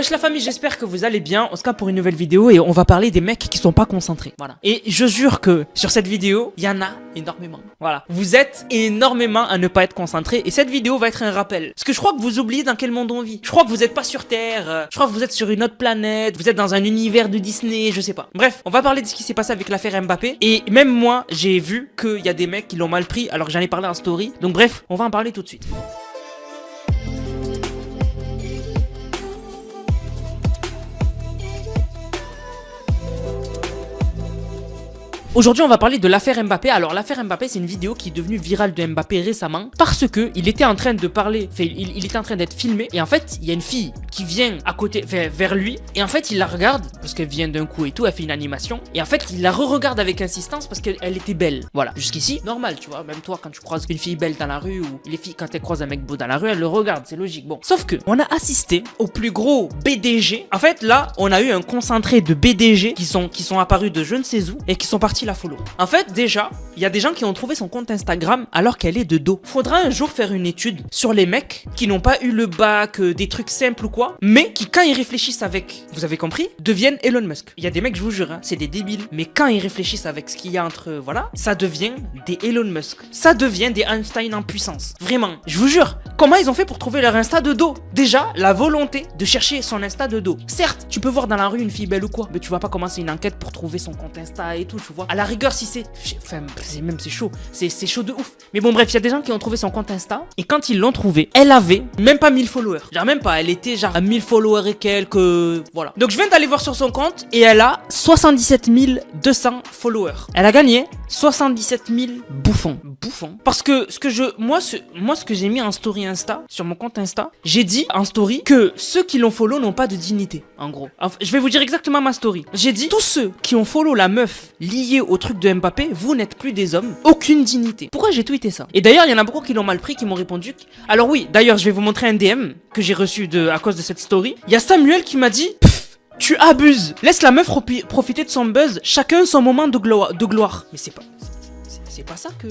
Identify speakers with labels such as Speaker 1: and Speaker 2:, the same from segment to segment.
Speaker 1: Wesh la famille, j'espère que vous allez bien. On se capte pour une nouvelle vidéo et on va parler des mecs qui sont pas concentrés. Voilà. Et je jure que sur cette vidéo, il y en a énormément. Voilà. Vous êtes énormément à ne pas être concentrés et cette vidéo va être un rappel. Parce que je crois que vous oubliez dans quel monde on vit. Je crois que vous n'êtes pas sur Terre. Je crois que vous êtes sur une autre planète. Vous êtes dans un univers de Disney, je sais pas. Bref, on va parler de ce qui s'est passé avec l'affaire Mbappé. Et même moi, j'ai vu qu'il y a des mecs qui l'ont mal pris alors que j'en ai parlé en story. Donc bref, on va en parler tout de suite. Aujourd'hui, on va parler de l'affaire Mbappé. Alors, l'affaire Mbappé, c'est une vidéo qui est devenue virale de Mbappé récemment parce que il était en train de parler, il était en train d'être filmé et en fait, il y a une fille qui vient à côté, vers lui et en fait, il la regarde parce qu'elle vient d'un coup et tout, elle fait une animation et en fait, il la re-regarde avec insistance parce qu'elle était belle. Voilà, jusqu'ici, normal, tu vois. Même toi, quand tu croises une fille belle dans la rue ou les filles, quand elles croisent un mec beau dans la rue, elles le regardent, c'est logique. Bon, sauf que on a assisté au plus gros BDG. En fait, là, on a eu un concentré de BDG qui sont apparus de je ne sais où et qui sont partis la follow. En fait, déjà, il y a des gens qui ont trouvé son compte Instagram alors qu'elle est de dos. Faudra un jour faire une étude sur les mecs qui n'ont pas eu le bac, des trucs simples ou quoi, mais qui, quand ils réfléchissent avec, vous avez compris, deviennent Elon Musk. Il y a des mecs, je vous jure, hein, c'est des débiles, mais quand ils réfléchissent avec ce qu'il y a entre, voilà, ça devient des Elon Musk. Ça devient des Einstein en puissance. Vraiment, je vous jure. Comment ils ont fait pour trouver leur Insta de dos? Déjà, la volonté de chercher son Insta de dos. Certes, tu peux voir dans la rue une fille belle ou quoi, mais tu vas pas commencer une enquête pour trouver son compte Insta et tout, tu vois. À la rigueur, si c'est... Enfin, c'est chaud. C'est chaud de ouf. Mais bon, bref, il y a des gens qui ont trouvé son compte Insta. Et quand ils l'ont trouvé, elle avait même pas 1000 followers. Genre même pas, elle était genre à 1000 followers et quelques... Voilà. Donc je viens d'aller voir sur son compte et elle a 77 200 followers. Elle a gagné 77 000 bouffons. Bouffons. Parce que ce que j'ai mis en story Insta, sur mon compte Insta, j'ai dit en story que ceux qui l'ont follow n'ont pas de dignité. En gros. Enfin, je vais vous dire exactement ma story. J'ai dit, tous ceux qui ont follow la meuf liée au truc de Mbappé, vous n'êtes plus des hommes, aucune dignité. Pourquoi j'ai tweeté ça? Et d'ailleurs, il y en a beaucoup qui l'ont mal pris, qui m'ont répondu. Alors oui, d'ailleurs, je vais vous montrer un DM que j'ai reçu à cause de cette story. Il y a Samuel qui m'a dit, tu abuses. Laisse la meuf profiter de son buzz. Chacun son moment de gloire. Mais c'est pas ça que...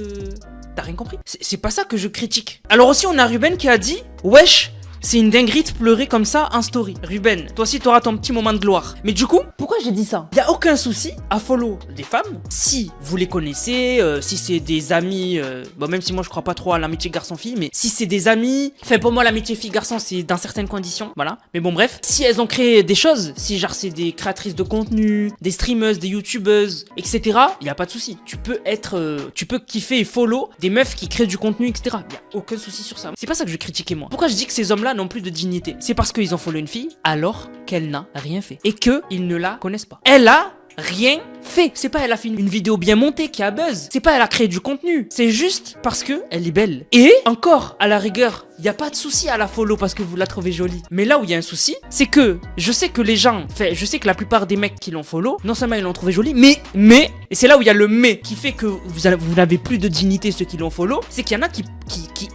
Speaker 1: T'as rien compris? C'est pas ça que je critique. Alors aussi, on a Ruben qui a dit, wesh, c'est une dinguerie de pleurer comme ça en story. Ruben, toi aussi t'auras ton petit moment de gloire. Mais du coup, pourquoi j'ai dit ça? Y a aucun souci à follow des femmes si vous les connaissez, si c'est des amis, bon même si moi je crois pas trop à l'amitié garçon-fille, mais si c'est des amis, enfin pour moi l'amitié fille-garçon c'est dans certaines conditions, voilà. Mais bon bref, si elles ont créé des choses, si genre c'est des créatrices de contenu, des streameuses, des youtubeuses, etc. Y a pas de souci. Tu peux kiffer et follow des meufs qui créent du contenu, etc. Y a aucun souci sur ça. C'est pas ça que je critiquais moi. Pourquoi je dis que ces hommes-là n'ont plus de dignité? C'est parce qu'ils ont follow une fille alors qu'elle n'a rien fait et qu'ils ne la connaissent pas. Elle a rien fait. C'est pas elle a fait une vidéo bien montée qui a buzz. C'est pas elle a créé du contenu. C'est juste parce que elle est belle. Et encore, à la rigueur, y a pas de souci à la follow parce que vous la trouvez jolie. Mais là où il y a un souci, c'est que je sais que les gens, enfin, je sais que la plupart des mecs qui l'ont follow, non seulement ils l'ont trouvé jolie, mais, et c'est là où il y a le mais qui fait que vous n'avez plus de dignité ceux qui l'ont follow, c'est qu'il y en a qui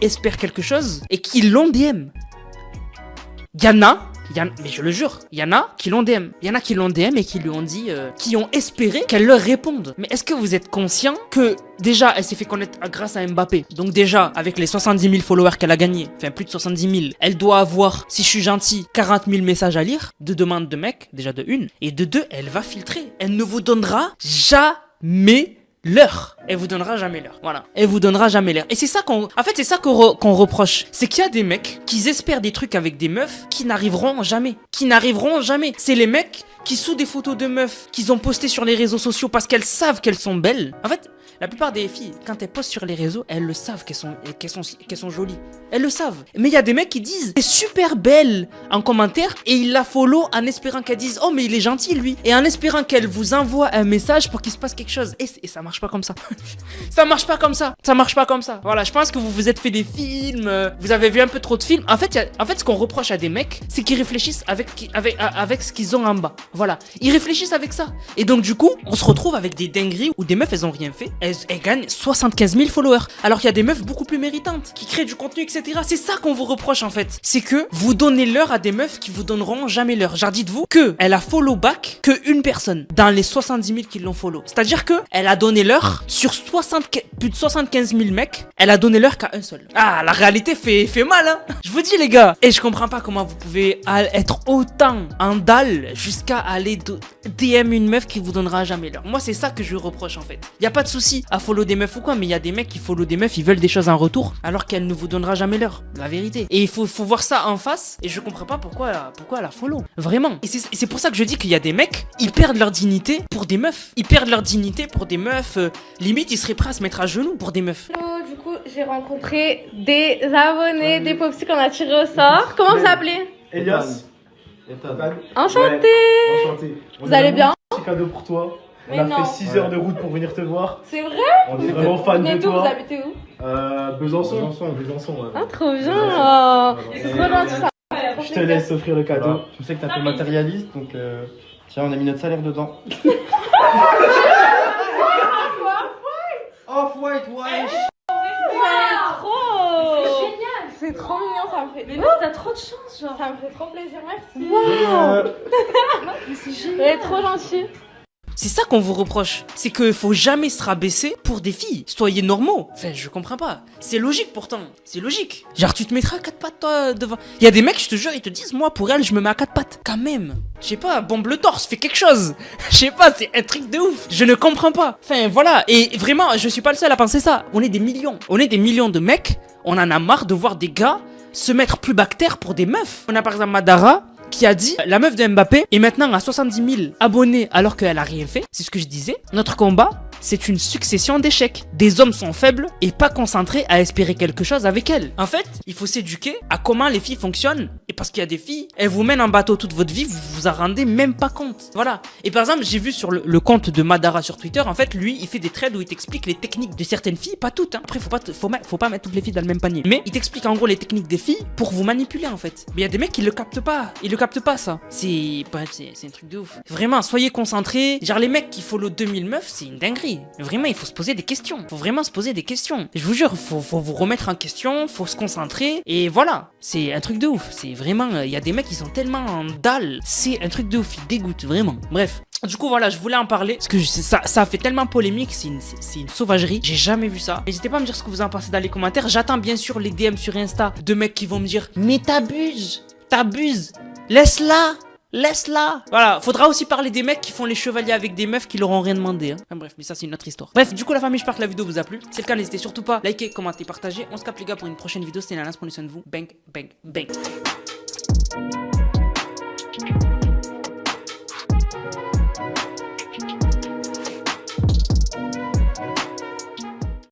Speaker 1: espèrent quelque chose et qui l'ont DM. Mais je le jure, il y en a qui l'ont DM. Il y en a qui l'ont DM et qui lui ont dit, qui ont espéré qu'elle leur réponde. Mais est-ce que vous êtes conscient que déjà elle s'est fait connaître grâce à Mbappé? Donc déjà, avec les 70 000 followers qu'elle a gagnés, enfin plus de 70 000, elle doit avoir, si je suis gentil, 40 000 messages à lire, de demandes de mecs, déjà de une, et de deux, elle va filtrer. Elle ne vous donnera jamais l'heure. Elle vous donnera jamais l'heure. Voilà. Elle vous donnera jamais l'heure. Et c'est ça qu'on reproche. C'est qu'il y a des mecs qui espèrent des trucs avec des meufs qui n'arriveront jamais. C'est les mecs qui, sous des photos de meufs qu'ils ont postées sur les réseaux sociaux parce qu'elles savent qu'elles sont belles. En fait, la plupart des filles, quand elles postent sur les réseaux, elles le savent qu'elles sont jolies. Elles le savent. Mais il y a des mecs qui disent c'est super belle en commentaire et ils la follow en espérant qu'elles disent oh mais il est gentil lui. Et en espérant qu'elle vous envoie un message pour qu'il se passe quelque chose. Et ça marche pas comme ça. Ça marche pas comme ça. Voilà, je pense que vous vous êtes fait des films, vous avez vu un peu trop de films. En fait, ce qu'on reproche à des mecs, c'est qu'ils réfléchissent avec ce qu'ils ont en bas. Voilà, ils réfléchissent avec ça. Et donc du coup, on se retrouve avec des dingueries où des meufs elles ont rien fait. elles gagnent 75 000 followers. Alors qu'il y a des meufs beaucoup plus méritantes, qui créent du contenu, etc. C'est ça qu'on vous reproche en fait. C'est que vous donnez l'heure à des meufs qui vous donneront jamais l'heure. Genre dites-vous que elle a follow back que une personne dans les 70 000 qui l'ont follow. C'est-à-dire que elle a donné l'heure sur plus de 75 000 mecs, elle a donné l'heure qu'à un seul. Ah, la réalité fait mal, hein. Je vous dis les gars. Et je comprends pas comment vous pouvez être autant en dalle jusqu'à aller DM une meuf qui vous donnera jamais l'heure. Moi c'est ça que je lui reproche en fait. Y a pas de souci à follow des meufs ou quoi, mais il y a des mecs qui follow des meufs, ils veulent des choses en retour alors qu'elle ne vous donnera jamais l'heure. La vérité. Et il faut voir ça en face et je comprends pas pourquoi elle a follow. Vraiment. Et c'est pour ça que je dis qu'il y a des mecs, ils perdent leur dignité pour des meufs. Ils perdent leur dignité pour des meufs. Limite ils seraient prêts à se mettre à genoux pour des meufs.
Speaker 2: Du coup j'ai rencontré des abonnés, des popsy qu'on a tirés au sort. Comment vous appelez?
Speaker 3: Elias.
Speaker 2: Enchanté.
Speaker 3: Ouais, enchanté.
Speaker 2: Vous allez bien?
Speaker 3: Un petit cadeau pour toi.
Speaker 2: Mais
Speaker 3: On a
Speaker 2: non.
Speaker 3: fait 6 heures de route pour venir te voir.
Speaker 2: C'est vrai?
Speaker 3: On est vraiment fan de
Speaker 2: Vous
Speaker 3: toi.
Speaker 2: habitez où?
Speaker 3: Besançon. Ouais.
Speaker 2: Ah trop bien. C'est trop gentil ça.
Speaker 3: Je te laisse offrir le cadeau.
Speaker 4: Voilà. Je sais que t'es un peu matérialiste, donc tiens, on a mis notre salaire dedans. Off-white, wesh.
Speaker 2: C'est trop mignon, ça me fait.
Speaker 5: Mais t'as trop de chance, genre.
Speaker 2: Ça me fait trop plaisir, merci.
Speaker 3: Wow.
Speaker 5: Mais c'est génial.
Speaker 2: Elle est trop gentille.
Speaker 1: C'est ça qu'on vous reproche. C'est qu'il faut jamais se rabaisser pour des filles. Soyez normaux. Enfin, je comprends pas. C'est logique pourtant. C'est logique. Genre, tu te mettras à 4 pattes toi devant. Il y a des mecs, je te jure, ils te disent, moi, pour elle, je me mets à 4 pattes. Quand même. Je sais pas, bombe le torse, fais quelque chose. Je sais pas, c'est un truc de ouf. Je ne comprends pas. Enfin, voilà. Et vraiment, je suis pas le seul à penser ça. On est des millions. On est des millions de mecs. On en a marre de voir des gars se mettre plus bactères pour des meufs. On a par exemple Madara qui a dit la meuf de Mbappé est maintenant à 70 000 abonnés alors qu'elle a rien fait. C'est ce que je disais. Notre combat, c'est une succession d'échecs. Des hommes sont faibles et pas concentrés à espérer quelque chose avec elles. En fait, il faut s'éduquer à comment les filles fonctionnent. Et parce qu'il y a des filles, elles vous mènent en bateau toute votre vie, vous vous en rendez même pas compte. Voilà. Et par exemple, j'ai vu sur le compte de Madara sur Twitter, en fait, lui, il fait des threads où il t'explique les techniques de certaines filles, pas toutes. Hein. Après, faut pas mettre toutes les filles dans le même panier. Mais il t'explique en gros les techniques des filles pour vous manipuler en fait. Mais il y a des mecs qui le captent pas. Ils le captent pas ça. C'est un truc de ouf. Vraiment, soyez concentrés. Genre les mecs qui follow 2000 meufs, c'est une dinguerie. Vraiment, il faut se poser des questions. Faut vraiment se poser des questions. Je vous jure, faut vous remettre en question, faut se concentrer. Et voilà, c'est un truc de ouf. C'est vraiment, il y a des mecs qui sont tellement en dalle. C'est un truc de ouf, ils dégoûtent vraiment. Bref. Du coup voilà, je voulais en parler parce que ça fait tellement polémique, c'est une sauvagerie, j'ai jamais vu ça. N'hésitez pas à me dire ce que vous en pensez dans les commentaires. J'attends bien sûr les DM sur Insta de mecs qui vont me dire mais t'abuses, laisse-la. Voilà, faudra aussi parler des mecs qui font les chevaliers avec des meufs qui leur ont rien demandé. Hein. Enfin, bref, mais ça c'est une autre histoire. Bref, du coup la famille, j'espère que la vidéo vous a plu. Si c'est le cas, n'hésitez surtout pas à liker, commenter, partager. On se capte les gars pour une prochaine vidéo. C'était Nanas, prenez soin de vous. Bang, bang, bang.